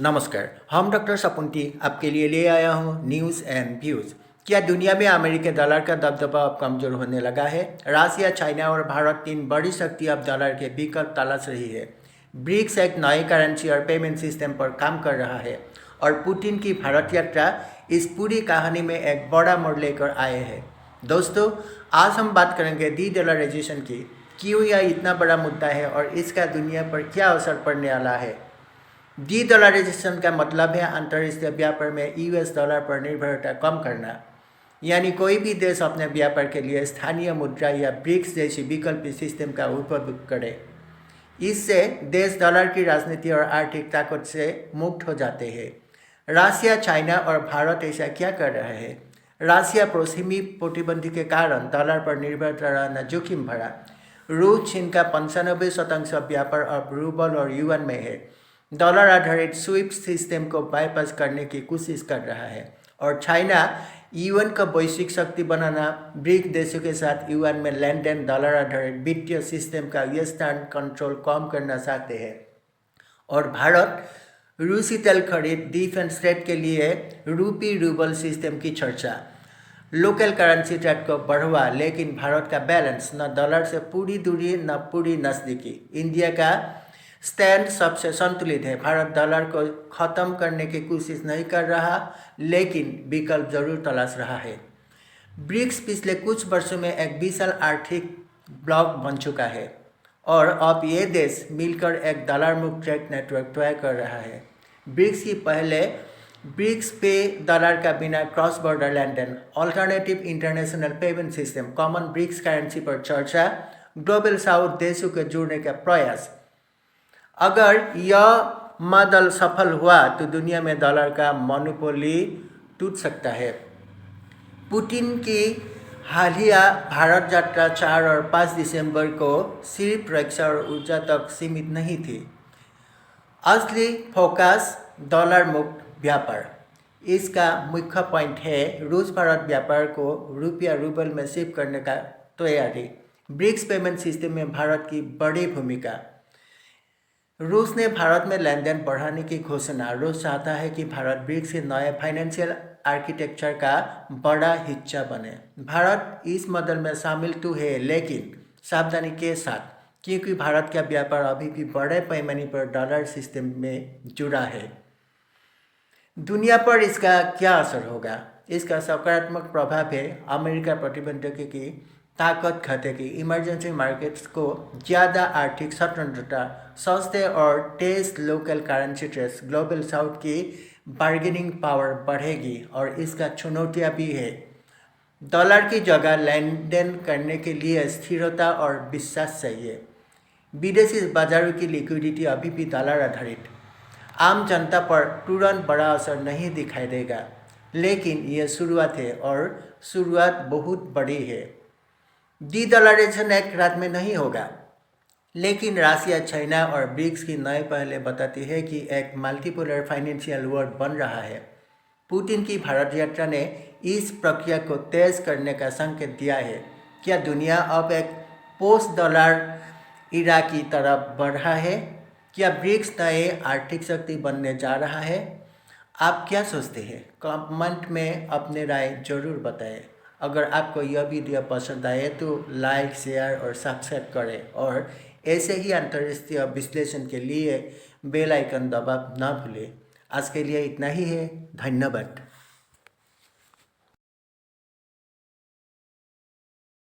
नमस्कार, हम डॉक्टर सपुंती आपके लिए ले आया हूँ न्यूज़ एंड व्यूज़। क्या दुनिया में अमेरिकी डॉलर का दबदबा अब कमज़ोर होने लगा है? रसिया, चाइना और भारत तीन बड़ी शक्ति अब डॉलर के विकल्प तलाश रही है। ब्रिक्स एक नई करेंसी और पेमेंट सिस्टम पर काम कर रहा है और पुतिन की भारत यात्रा इस पूरी कहानी में एक बड़ा मोड़ लेकर आए हैं। दोस्तों, आज हम बात करेंगे डी डॉलराइजेशन की। क्यों यह इतना बड़ा मुद्दा है और इसका दुनिया पर क्या असर पड़ने वाला है। डी डॉलराइजेशन का मतलब है अंतर्राष्ट्रीय व्यापार में यूएस डॉलर पर निर्भरता कम करना, यानी कोई भी देश अपने व्यापार के लिए स्थानीय मुद्रा या ब्रिक्स जैसी विकल्प सिस्टम का उपयोग करे। इससे देश डॉलर की राजनीति और आर्थिक ताकत से मुक्त हो जाते हैं। रसिया, चाइना और भारत ऐसा क्या कर रहे हैं? रसिया पश्चिमी प्रतिबंध के कारण डॉलर पर निर्भरता रहना जोखिम भरा। रूस, चीन का 95% व्यापार अब रूबल और युआन में है। डॉलर आधारित स्विफ्ट सिस्टम को बाईपास करने की कोशिश कर रहा है और चाइना युआन का वैश्विक शक्ति बनाना, ब्रिक्स देशों के साथ युआन में लेन देन डॉलर आधारित वित्तीय सिस्टम का वेस्टर्न कंट्रोल कम करना चाहते हैं। और भारत रूसी तेल खरीद, डिफेंस ट्रेड के लिए रूपी रूबल सिस्टम की चर्चा, लोकल करेंसी ट्रेड को बढ़ावा, लेकिन भारत का बैलेंस न डॉलर से पूरी दूरी न पूरी नज़दीकी। इंडिया का स्टैंड सबसे संतुलित है। भारत डॉलर को ख़त्म करने की कोशिश नहीं कर रहा, लेकिन विकल्प जरूर तलाश रहा है। ब्रिक्स पिछले कुछ वर्षों में एक विशाल आर्थिक ब्लॉक बन चुका है और अब ये देश मिलकर एक डॉलर मुक्त ट्रेड नेटवर्क तैयार कर रहा है। ब्रिक्स पे डॉलर का बिना क्रॉस बॉर्डर लेन देन, alternative international payment system, common BRICS currency पर चर्चा, ग्लोबल साउथ देशों को जोड़ने का प्रयास। अगर यह मॉडल सफल हुआ तो दुनिया में डॉलर का मोनोपोली टूट सकता है। पुतिन की हालिया भारत यात्रा 4 और 5 दिसंबर को सिर्फ रक्षा और ऊर्जा तक सीमित नहीं थी। असली फोकस डॉलर मुक्त व्यापार। इसका मुख्य पॉइंट है रूस भारत व्यापार को रुपया रूबल में शिफ्ट करने का तैयारी। ब्रिक्स पेमेंट सिस्टम में भारत की बड़ी भूमिका। रूस ने भारत में लेन देन बढ़ाने की घोषणा। रूस चाहता है कि भारत ब्रिक्स के नए फाइनेंशियल आर्किटेक्चर का बड़ा हिस्सा बने। भारत इस मॉडल में शामिल तो है, लेकिन सावधानी के साथ, क्योंकि भारत का व्यापार अभी भी बड़े पैमाने पर डॉलर सिस्टम में जुड़ा है। दुनिया पर इसका क्या असर होगा? इसका सकारात्मक प्रभाव है अमेरिका प्रतिबंधकों की ताकत घटेगी, इमरजेंसी मार्केट्स को ज़्यादा आर्थिक स्वतंत्रता, सस्ते और तेज local currency trades, global south की बार्गेनिंग पावर बढ़ेगी। और इसका चुनौतियाँ भी है। डॉलर की जगह लेन देन करने के लिए स्थिरता और विश्वास चाहिए। विदेशी बाजारों की लिक्विडिटी अभी भी डॉलर आधारित। आम जनता पर तुरंत बड़ा असर नहीं दिखाई देगा, लेकिन यह शुरुआत है और शुरुआत बहुत बड़ी है। डी डॉलराइजेशन एक रात में नहीं होगा, लेकिन रसिया, चाइना और ब्रिक्स की नए पहले बताती है कि एक मल्टीपोलर फाइनेंशियल वर्ल्ड बन रहा है। पुतिन की भारत यात्रा ने इस प्रक्रिया को तेज करने का संकेत दिया है। क्या दुनिया अब एक पोस्ट डॉलर इरा की तरफ बढ़ रहा है? क्या ब्रिक्स नए आर्थिक शक्ति बनने जा रहा है? आप क्या सोचते हैं? कमेंट में अपने राय जरूर बताएं। अगर आपको यह वीडियो पसंद आए तो लाइक, शेयर और सब्सक्राइब करें और ऐसे ही अंतर्राष्ट्रीय विश्लेषण के लिए बेल आइकन दबा ना भूलें। आज के लिए इतना ही है। धन्यवाद।